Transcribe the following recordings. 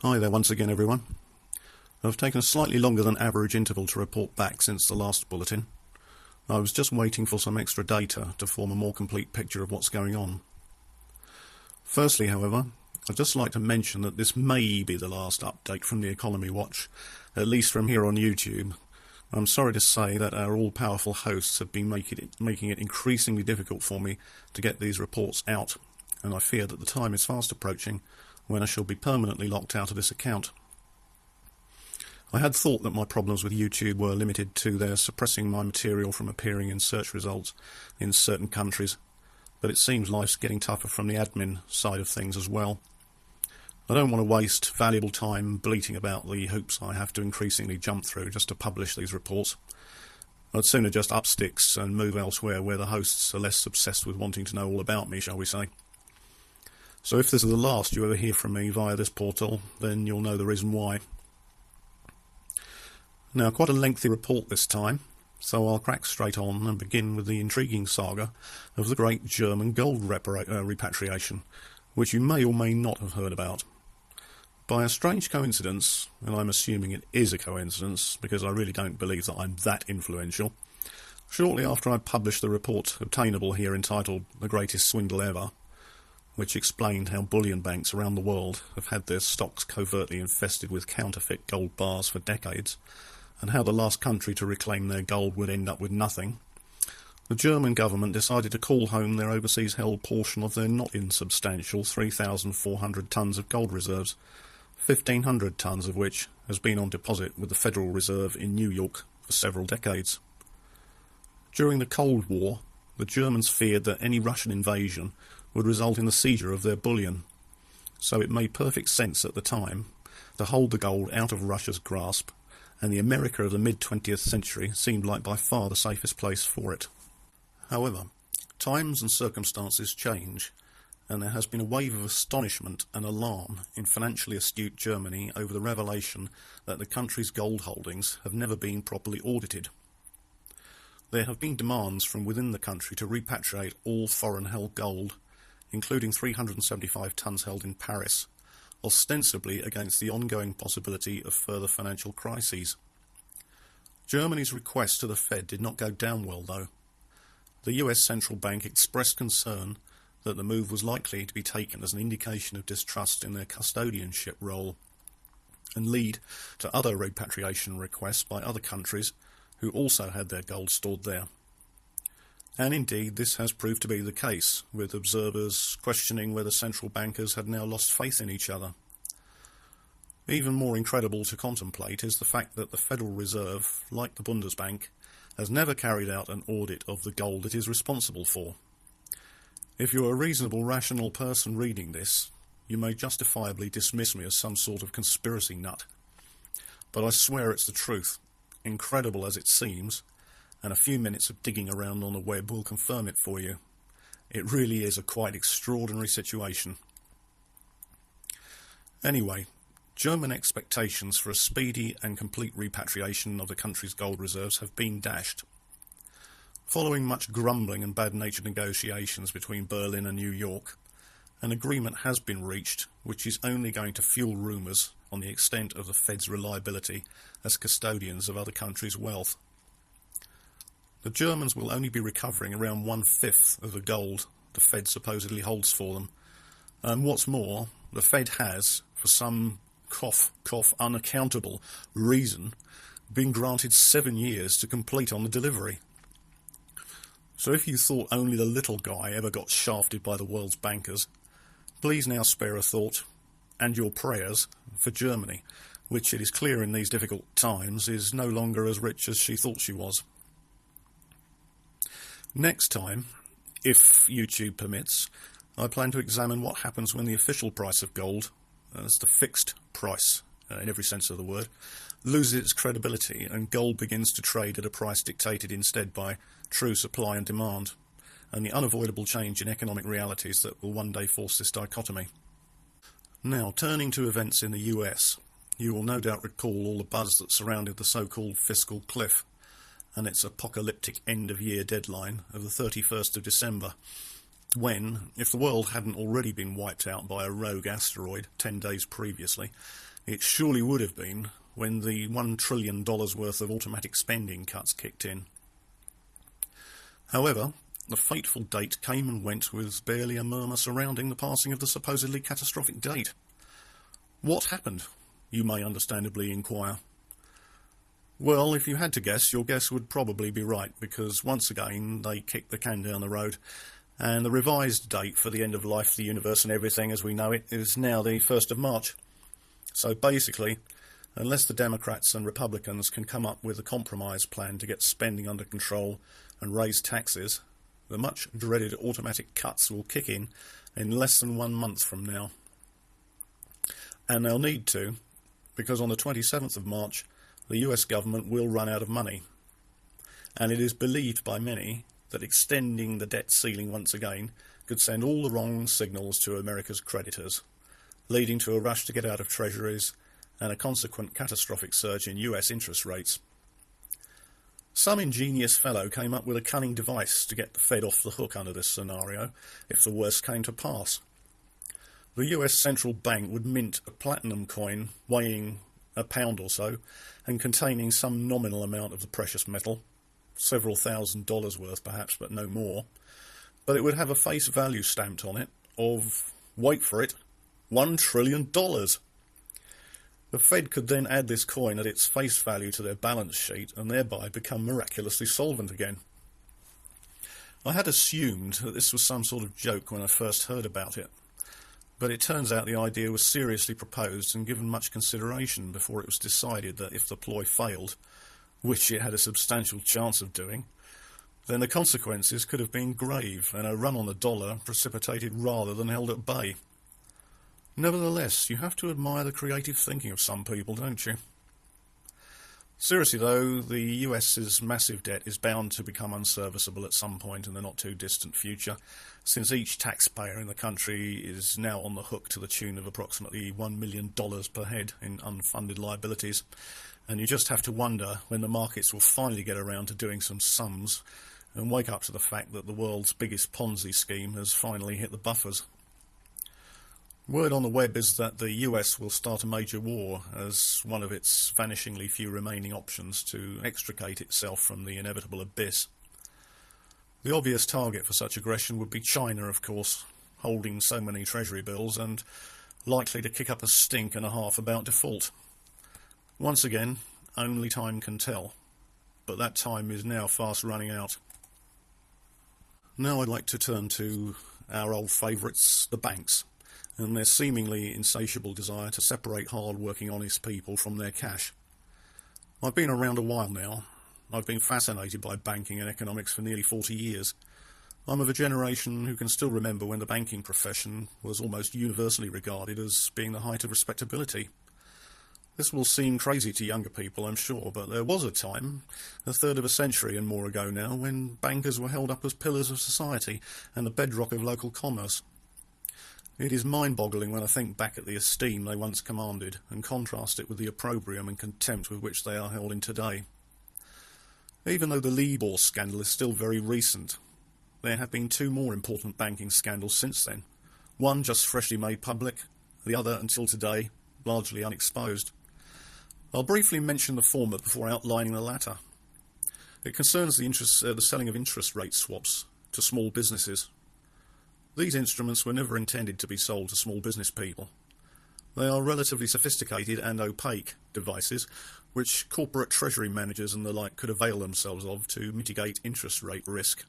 Hi there once again, everyone. I've taken a slightly longer than average interval to report back since the last bulletin. I was just waiting for some extra data to form a more complete picture of what's going on. Firstly, however, I'd just like to mention that this may be the last update from the Economy Watch, at least from here on YouTube. I'm sorry to say that our all-powerful hosts have been making it increasingly difficult for me to get these reports out, and I fear that the time is fast approaching when I shall be permanently locked out of this account. I had thought that my problems with YouTube were limited to their suppressing my material from appearing in search results in certain countries, but it seems life's getting tougher from the admin side of things as well. I don't want to waste valuable time bleating about the hoops I have to increasingly jump through just to publish these reports. I'd sooner just up sticks and move elsewhere where the hosts are less obsessed with wanting to know all about me, shall we say. So if this is the last you ever hear from me via this portal, then you'll know the reason why. Now, quite a lengthy report this time, so I'll crack straight on and begin with the intriguing saga of the great German gold repatriation, which you may or may not have heard about. By a strange coincidence, and I'm assuming it is a coincidence because I really don't believe that I'm that influential, shortly after I published the report obtainable here entitled The Greatest Swindle Ever, which explained how bullion banks around the world have had their stocks covertly infested with counterfeit gold bars for decades, and how the last country to reclaim their gold would end up with nothing, the German government decided to call home their overseas held portion of their not insubstantial 3,400 tonnes of gold reserves, 1,500 tonnes of which has been on deposit with the Federal Reserve in New York for several decades. During the Cold War, the Germans feared that any Russian invasion would result in the seizure of their bullion, so it made perfect sense at the time to hold the gold out of Russia's grasp, and the America of the mid-20th century seemed like by far the safest place for it. However, times and circumstances change, and there has been a wave of astonishment and alarm in financially astute Germany over the revelation that the country's gold holdings have never been properly audited. There have been demands from within the country to repatriate all foreign-held gold, including 375 tonnes held in Paris, ostensibly against the ongoing possibility of further financial crises. Germany's request to the Fed did not go down well, though. The US Central Bank expressed concern that the move was likely to be taken as an indication of distrust in their custodianship role, and lead to other repatriation requests by other countries who also had their gold stored there. And indeed, this has proved to be the case, with observers questioning whether central bankers had now lost faith in each other. Even more incredible to contemplate is the fact that the Federal Reserve, like the Bundesbank, has never carried out an audit of the gold it is responsible for. If you're a reasonable, rational person reading this, you may justifiably dismiss me as some sort of conspiracy nut. But I swear it's the truth, incredible as it seems, and a few minutes of digging around on the web will confirm it for you. It really is a quite extraordinary situation. Anyway, German expectations for a speedy and complete repatriation of the country's gold reserves have been dashed. Following much grumbling and bad-natured negotiations between Berlin and New York, an agreement has been reached which is only going to fuel rumours on the extent of the Fed's reliability as custodians of other countries' wealth. The Germans will only be recovering around 1/5 of the gold the Fed supposedly holds for them. And what's more, the Fed has, for some cough unaccountable reason, been granted 7 years to complete on the delivery. So if you thought only the little guy ever got shafted by the world's bankers, please now spare a thought, and your prayers, for Germany, which it is clear in these difficult times is no longer as rich as she thought she was. Next time, if YouTube permits, I plan to examine what happens when the official price of gold, as the fixed price in every sense of the word, loses its credibility and gold begins to trade at a price dictated instead by true supply and demand, and the unavoidable change in economic realities that will one day force this dichotomy. Now, turning to events in the US, you will no doubt recall all the buzz that surrounded the so-called fiscal cliff and its apocalyptic end-of-year deadline of the 31st of December, when, if the world hadn't already been wiped out by a rogue asteroid 10 days previously, it surely would have been when the $1 trillion worth of automatic spending cuts kicked in. However, the fateful date came and went with barely a murmur surrounding the passing of the supposedly catastrophic date. What happened, you may understandably inquire? Well, if you had to guess, your guess would probably be right, because once again they kicked the can down the road, and the revised date for the end of life, the universe and everything as we know it is now the 1st of March. So basically, unless the Democrats and Republicans can come up with a compromise plan to get spending under control and raise taxes, the much dreaded automatic cuts will kick in less than 1 month from now. And they'll need to, because on the 27th of March, the US government will run out of money. And it is believed by many that extending the debt ceiling once again could send all the wrong signals to America's creditors, leading to a rush to get out of treasuries and a consequent catastrophic surge in US interest rates. Some ingenious fellow came up with a cunning device to get the Fed off the hook under this scenario if the worst came to pass. The US central bank would mint a platinum coin weighing a pound or so and containing some nominal amount of the precious metal, several $1,000s worth perhaps, but no more, but it would have a face value stamped on it of, wait for it, $1 trillion. The Fed could then add this coin at its face value to their balance sheet and thereby become miraculously solvent again. I had assumed that this was some sort of joke when I first heard about it, but it turns out the idea was seriously proposed and given much consideration before it was decided that if the ploy failed, which it had a substantial chance of doing, then the consequences could have been grave and a run on the dollar precipitated rather than held at bay. Nevertheless, you have to admire the creative thinking of some people, don't you? Seriously though, the US's massive debt is bound to become unserviceable at some point in the not too distant future, since each taxpayer in the country is now on the hook to the tune of approximately $1 million per head in unfunded liabilities, and you just have to wonder when the markets will finally get around to doing some sums and wake up to the fact that the world's biggest Ponzi scheme has finally hit the buffers. Word on the web is that the US will start a major war as one of its vanishingly few remaining options to extricate itself from the inevitable abyss. The obvious target for such aggression would be China, of course, holding so many treasury bills and likely to kick up a stink and a half about default. Once again, only time can tell, but that time is now fast running out. Now I'd like to turn to our old favourites, the banks, and their seemingly insatiable desire to separate hard-working, honest people from their cash. I've been around a while now. I've been fascinated by banking and economics for nearly 40 years. I'm of a generation who can still remember when the banking profession was almost universally regarded as being the height of respectability. This will seem crazy to younger people, I'm sure, but there was a time, a third of a century and more ago now, when bankers were held up as pillars of society and the bedrock of local commerce. It is mind-boggling when I think back at the esteem they once commanded and contrast it with the opprobrium and contempt with which they are held in today. Even though the Libor scandal is still very recent, there have been two more important banking scandals since then. One just freshly made public, the other, until today, largely unexposed. I'll briefly mention the former before outlining the latter. It concerns the selling of interest rate swaps to small businesses. These instruments were never intended to be sold to small business people. They are relatively sophisticated and opaque devices which corporate treasury managers and the like could avail themselves of to mitigate interest rate risk.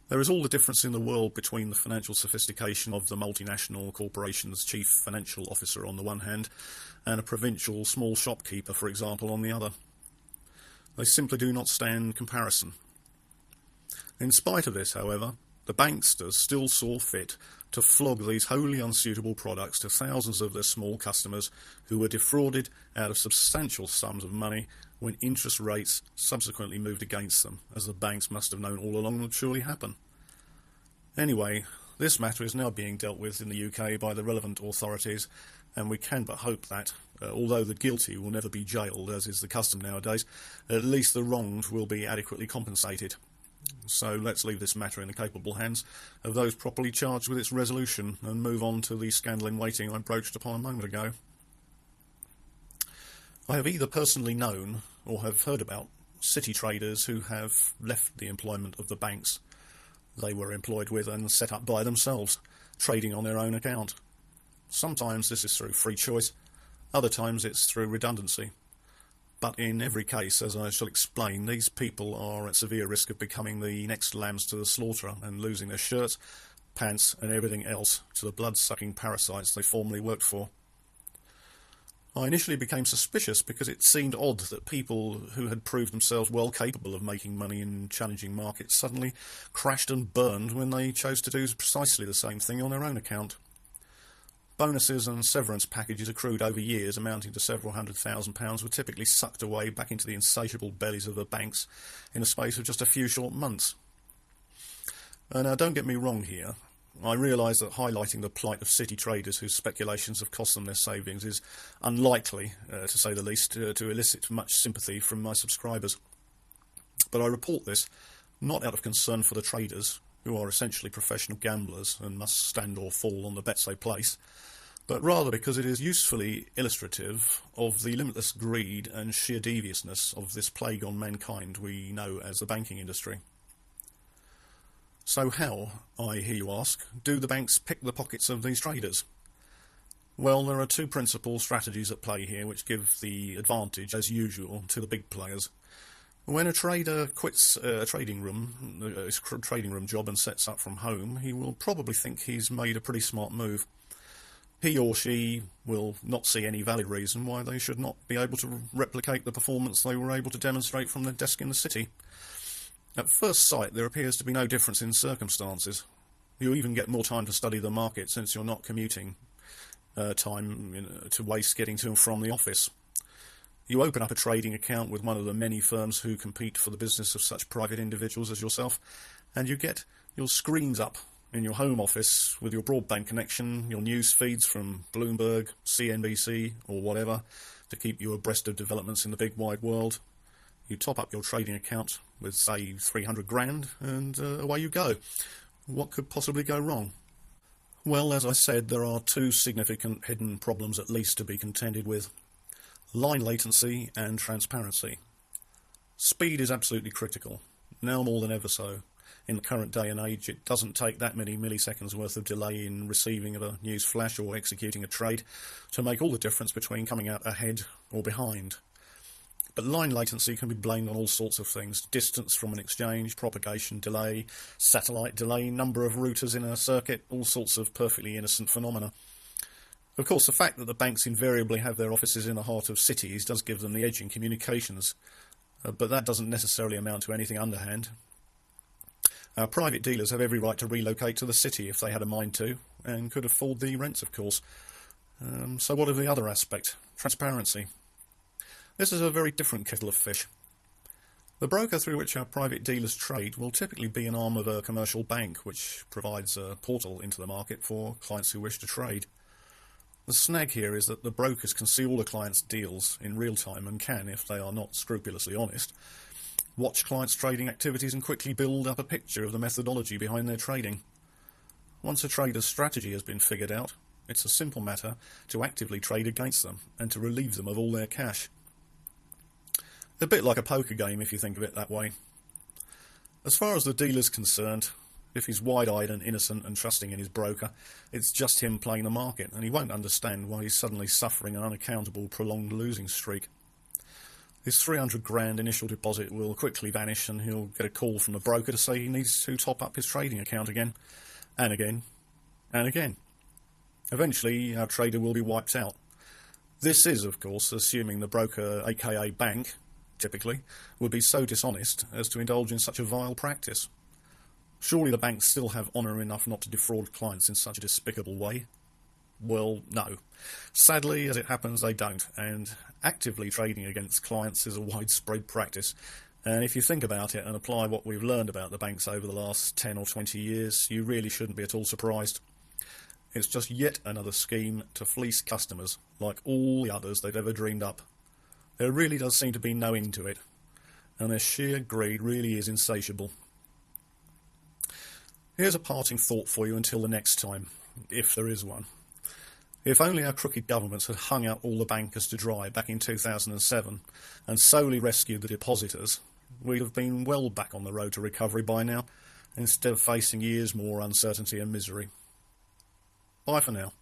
There is all the difference in the world between the financial sophistication of the multinational corporation's chief financial officer on the one hand and a provincial small shopkeeper, for example, on the other. They simply do not stand comparison. In spite of this, however, the banksters still saw fit to flog these wholly unsuitable products to thousands of their small customers who were defrauded out of substantial sums of money when interest rates subsequently moved against them, as the banks must have known all along would surely happen. Anyway, this matter is now being dealt with in the UK by the relevant authorities, and we can but hope that, although the guilty will never be jailed, as is the custom nowadays, at least the wronged will be adequately compensated. So let's leave this matter in the capable hands of those properly charged with its resolution and move on to the scandal in waiting I broached upon a moment ago. I have either personally known or have heard about city traders who have left the employment of the banks they were employed with and set up by themselves, trading on their own account. Sometimes this is through free choice, other times it's through redundancy. But in every case, as I shall explain, these people are at severe risk of becoming the next lambs to the slaughter and losing their shirts, pants and everything else to the blood-sucking parasites they formerly worked for. I initially became suspicious because it seemed odd that people who had proved themselves well capable of making money in challenging markets suddenly crashed and burned when they chose to do precisely the same thing on their own account. Bonuses and severance packages accrued over years amounting to several £100,000 were typically sucked away back into the insatiable bellies of the banks in the space of just a few short months. Now, don't get me wrong here. I realise that highlighting the plight of city traders whose speculations have cost them their savings is unlikely, to say the least, to elicit much sympathy from my subscribers. But I report this not out of concern for the traders, who are essentially professional gamblers and must stand or fall on the bets they place, but rather because it is usefully illustrative of the limitless greed and sheer deviousness of this plague on mankind we know as the banking industry. So how, I hear you ask, do the banks pick the pockets of these traders? Well, there are two principal strategies at play here which give the advantage, as usual, to the big players. When a trader quits a trading room job and sets up from home, he will probably think he's made a pretty smart move. He or she will not see any valid reason why they should not be able to replicate the performance they were able to demonstrate from their desk in the city. At first sight, there appears to be no difference in circumstances. You even get more time to study the market since you're not commuting time to waste getting to and from the office. You open up a trading account with one of the many firms who compete for the business of such private individuals as yourself, and you get your screens up in your home office with your broadband connection, your news feeds from Bloomberg, CNBC or whatever to keep you abreast of developments in the big wide world. You top up your trading account with, say, 300 grand and away you go. What could possibly go wrong? Well, as I said, there are two significant hidden problems at least to be contended with. Line latency and transparency. Speed is absolutely critical, now more than ever so. In the current day and age, it doesn't take that many milliseconds worth of delay in receiving of a news flash or executing a trade to make all the difference between coming out ahead or behind. But line latency can be blamed on all sorts of things: distance from an exchange, propagation delay, satellite delay, number of routers in a circuit, all sorts of perfectly innocent phenomena. Of course, the fact that the banks invariably have their offices in the heart of cities does give them the edge in communications, but that doesn't necessarily amount to anything underhand. Our private dealers have every right to relocate to the city if they had a mind to, and could afford the rents, of course. So what of the other aspect? Transparency. This is a very different kettle of fish. The broker through which our private dealers trade will typically be an arm of a commercial bank, which provides a portal into the market for clients who wish to trade. The snag here is that the brokers can see all the clients' deals in real time and can, if they are not scrupulously honest, watch clients' trading activities and quickly build up a picture of the methodology behind their trading. Once a trader's strategy has been figured out, it's a simple matter to actively trade against them and to relieve them of all their cash. A bit like a poker game if you think of it that way. As far as the dealer's concerned, if he's wide-eyed and innocent and trusting in his broker, it's just him playing the market, and he won't understand why he's suddenly suffering an unaccountable prolonged losing streak. His 300 grand initial deposit will quickly vanish, and he'll get a call from the broker to say he needs to top up his trading account again, and again, and again. Eventually, our trader will be wiped out. This is, of course, assuming the broker, aka bank, typically, would be so dishonest as to indulge in such a vile practice. Surely the banks still have honour enough not to defraud clients in such a despicable way? Well, no. Sadly, as it happens, they don't, and actively trading against clients is a widespread practice. And if you think about it and apply what we've learned about the banks over the last 10 or 20 years, you really shouldn't be at all surprised. It's just yet another scheme to fleece customers, like all the others they've ever dreamed up. There really does seem to be no end to it, and their sheer greed really is insatiable. Here's a parting thought for you until the next time, if there is one. If only our crooked governments had hung out all the bankers to dry back in 2007 and solely rescued the depositors, we'd have been well back on the road to recovery by now, instead of facing years more uncertainty and misery. Bye for now.